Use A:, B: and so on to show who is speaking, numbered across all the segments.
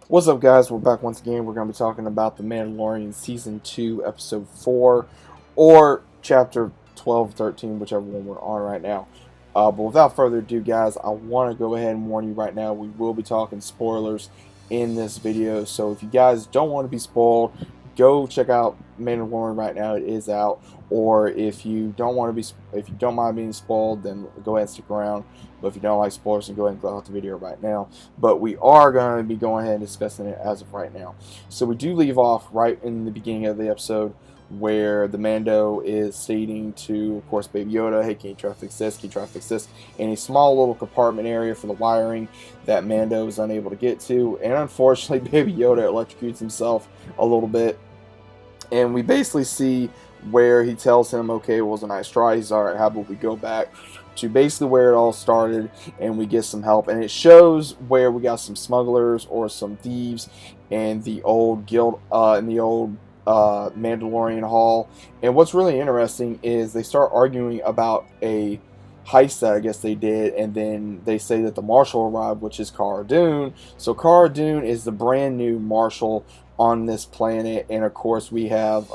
A: What's up, guys? We're back once again. We're going to be talking about The Mandalorian Season 2, Episode 4, or Chapter 12, 13, whichever one we're on right now. But without further ado, guys, I want to go ahead and warn you right now, we will be talking spoilers in this video. So if you guys don't want to be spoiled, go check out Mandalorian right now. It is out. Or if you don't want to be, if you don't mind being spoiled, then go ahead and stick around. But if you don't like spoilers, then go ahead and go out the video right now. But we are going to be going ahead and discussing it as of right now. So we do leave off right in the beginning of the episode where the Mando is stating to, of course, Baby Yoda, hey, can you try to fix this? Can you try to fix this? In a small little compartment area for the wiring that Mando is unable to get to. And unfortunately, Baby Yoda electrocutes himself a little bit. And we basically see where he tells him, okay, it was a nice try. He's all right, how about we go back to basically where it all started and we get some help. And it shows where we got some smugglers or some thieves in the old guild, in the old Mandalorian Hall. And what's really interesting is they start arguing about a heist that I guess they did, and then they say that the marshal arrived, which is Cara Dune. So Cara Dune is the brand new marshal on this planet, and of course we have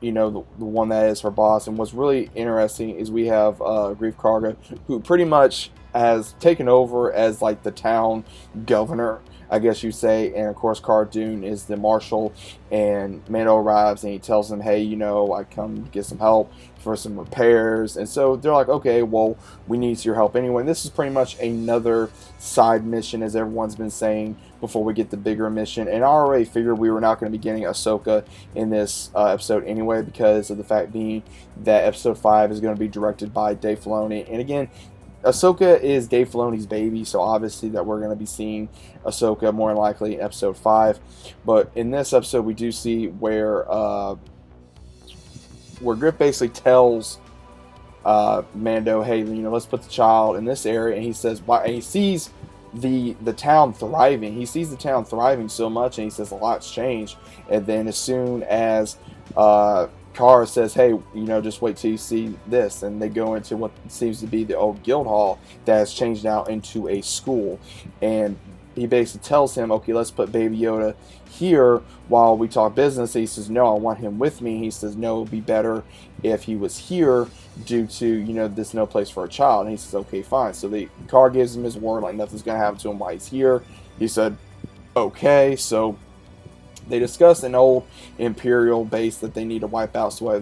A: you know, the one that is her boss. And what's really interesting is we have Grief Karga, who pretty much has taken over as like the town governor, I guess you say. And of course, Cara Dune is the marshal. And Mando arrives and he tells them, hey, you know, I come to get some help for some repairs. And so they're like, okay, well, we need your help anyway. And this is pretty much another side mission, as everyone's been saying, before we get the bigger mission. And I already figured we were not going to be getting Ahsoka in this episode anyway, because of the fact being that episode 5 is going to be directed by Dave Filoni. And again, Ahsoka is Dave Filoni's baby, so obviously that we're going to be seeing Ahsoka more than likely in episode 5. But in this episode, we do see where Griff basically tells Mando, hey, you know, let's put the child in this area. And he says, why? And he sees the town thriving. He sees the town thriving so much, and he says a lot's changed. And then as soon as Cara says, hey, you know, just wait till you see this, and they go into what seems to be the old guild hall that has changed now into a school. And he basically tells him, okay, let's put Baby Yoda here while we talk business. He says, no, I want him with me. He says, no, it would be better if he was here due to, you know, there's no place for a child. And he says, okay, fine. So the car gives him his word, like nothing's going to happen to him while he's here. He said, okay. So they discuss an old Imperial base that they need to wipe out, so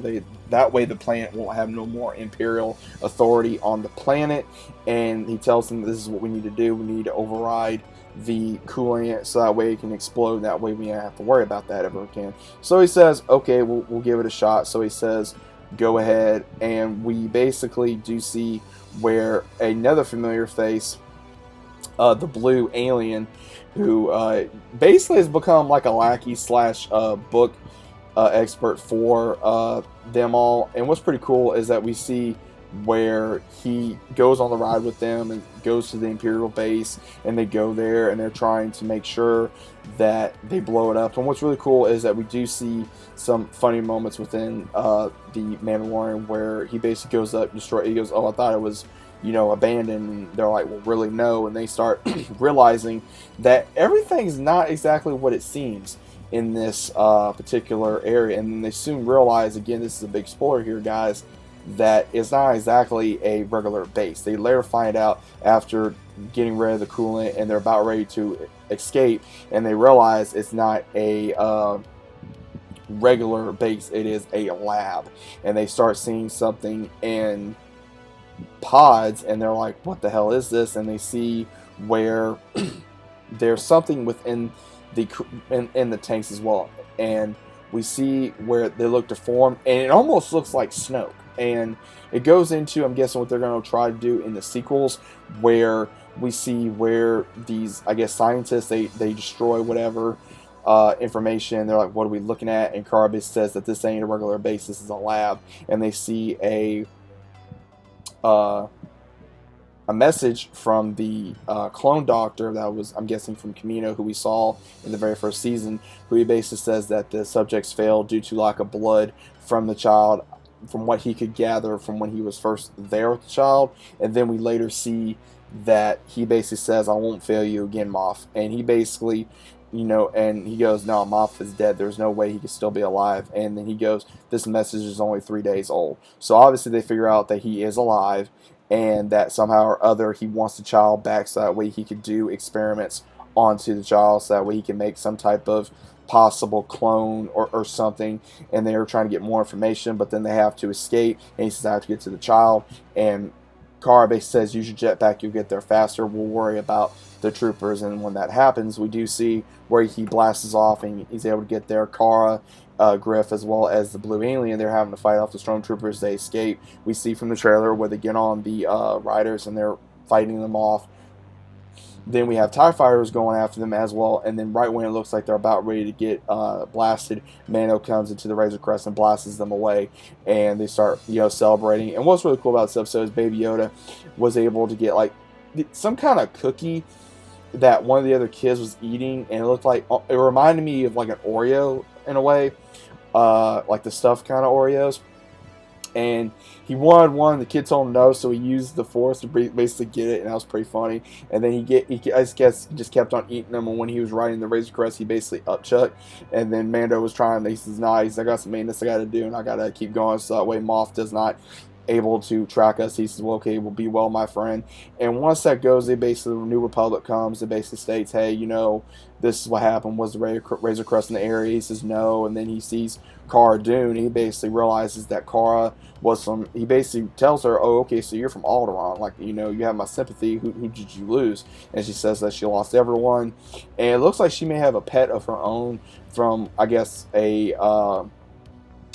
A: that way the planet won't have no more Imperial authority on the planet. And he tells them this is what we need to do. We need to override the coolant so that way it can explode. That way we don't have to worry about that ever again. So he says, okay, we'll give it a shot. So he says, go ahead. And we basically do see where another familiar face, the blue alien, who basically has become like a lackey slash book expert for them all. And what's pretty cool is that we see where he goes on the ride with them and goes to the Imperial base, and they go there and they're trying to make sure that they blow it up. And what's really cool is that we do see some funny moments within the Mandalorian where he basically goes up and destroys. He goes, oh, I thought it was, you know, abandoned. And they're like, well, really, no. And they start realizing that everything's not exactly what it seems in this particular area. And then they soon realize, again, this is a big spoiler here, guys, that it's not exactly a regular base. They later find out after getting rid of the coolant and they're about ready to escape, and they realize it's not a regular base, it is a lab. And they start seeing something in pods, and they're like, what the hell is this? And they see where there's something within in the tanks as well. And we see where they look deformed, and it almost looks like Snoke. And it goes into, I'm guessing, what they're going to try to do in the sequels, where we see where these, I guess, scientists, they destroy whatever information. They're like, what are we looking at? And Carbis says that this ain't a regular base, this is a lab. And they see a message from the clone doctor that was, I'm guessing, from Camino, who we saw in the very first season, who he basically says that the subjects failed due to lack of blood from the child, from what he could gather from when he was first there with the child. And then we later see that he basically says, "I won't fail you again, Moff." And he basically, and he goes, "No, Moff is dead. There's no way he could still be alive." And then he goes, "This message is only 3 days old." So obviously they figure out that he is alive, and that somehow or other he wants the child back so that way he could do experiments onto the child, so that way he can make some type of possible clone or something. And they're trying to get more information, but then they have to escape, and he says, "I have to get to the child." And Cara basically says, "Use your jetpack, you'll get there faster. We'll worry about the troopers." And when that happens, we do see where he blasts off and he's able to get there. Cara, Griff, as well as the blue alien, they're having to fight off the stormtroopers. They escape. We see from the trailer where they get on the riders and they're fighting them off. Then we have TIE fighters going after them as well, and then right when it looks like they're about ready to get blasted, Mando comes into the Razor Crest and blasts them away, and they start celebrating. And what's really cool about this episode is Baby Yoda was able to get like some kind of cookie that one of the other kids was eating, and it looked like, it reminded me of like an Oreo in a way, like the stuffed kind of Oreos. And he wanted one, the kid told him no, so he used the Force to basically get it, and that was pretty funny. And then I guess he just kept on eating them, and when he was riding the Razor Crest, he basically upchucked. And then Mando was trying, he says, "Nah, I got some maintenance I got to do, and I got to keep going, so that way Moff does not able to track us." He says, "Well, okay, we'll be well, my friend." And once that goes, they basically, the New Republic comes and basically states, "Hey, this is what happened. Was the Razor Crest in the area?" He says no, and then he sees Cara Dune. He basically realizes that Cara was from, he basically tells her, "Oh, okay, so you're from Alderaan, like, you have my sympathy. Who did you lose?" And she says that she lost everyone, and it looks like she may have a pet of her own from, I guess,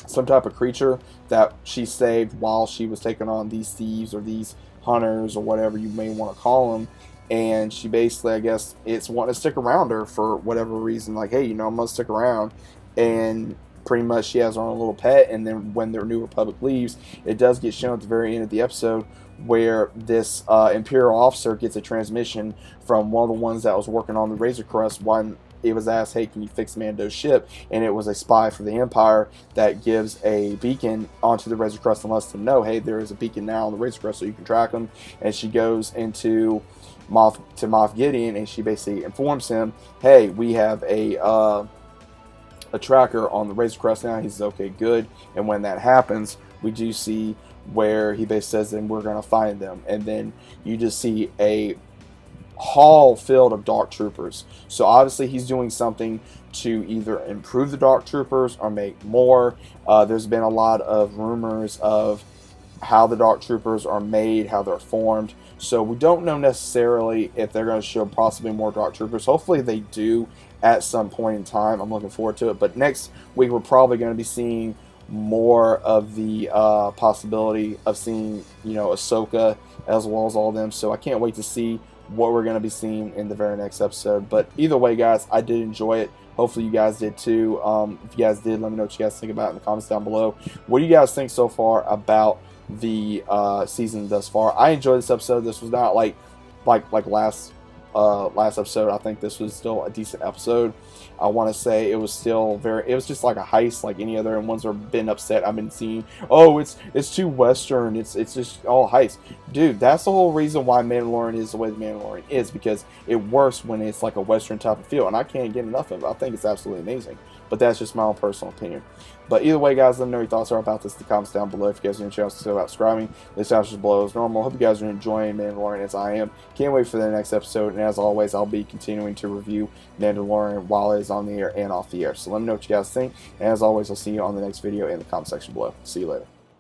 A: some type of creature that she saved while she was taking on these thieves or these hunters or whatever you may want to call them. And she basically, I guess, it's wanting to stick around her for whatever reason. Like, hey, I'm going to stick around. And pretty much she has her own little pet. And then when the New Republic leaves, it does get shown at the very end of the episode where this Imperial officer gets a transmission from one of the ones that was working on the Razor Crest. One, it was asked, "Hey, can you fix Mando's ship?" And it was a spy for the Empire that gives a beacon onto the Razor Crest and lets them know, "Hey, there is a beacon now on the Razor Crest so you can track them." And she goes into Moff Gideon, and she basically informs him, "Hey, we have a tracker on the Razor Crest now." He says, "Okay, good." And when that happens, we do see where he basically says, "Then we're going to find them." And then you just see a hall filled of dark troopers. So obviously he's doing something to either improve the dark troopers or make more. There's been a lot of rumors of how the dark troopers are made, how they're formed. So we don't know necessarily if they're going to show possibly more dark troopers. Hopefully they do at some point in time. I'm looking forward to it. But next week we're probably going to be seeing more of the possibility of seeing, Ahsoka as well as all of them. So I can't wait to see what we're going to be seeing in the very next episode. But either way, guys, I did enjoy it. Hopefully you guys did too. If you guys did, let me know what you guys think about it in the comments down below. What do you guys think so far about the season thus far? I enjoyed this episode. This was not like last episode. I think this was still a decent episode. I want to say it was still it was just like a heist like any other ones that have been upset I've been seeing. "Oh, it's too Western. It's just all heist." Dude, that's the whole reason why Mandalorian is the way the Mandalorian is, because it works when it's like a Western type of feel, and I can't get enough of it. I think it's absolutely amazing. But that's just my own personal opinion. But either way, guys, let me know your thoughts are about this in the comments down below. If you guys are interested about subscribing, this house is below as normal. Hope you guys are enjoying Mandalorian as I am. Can't wait for the next episode. And as always, I'll be continuing to review Mandalorian while it is on the air and off the air. So let me know what you guys think. And as always, I'll see you on the next video in the comment section below. See you later.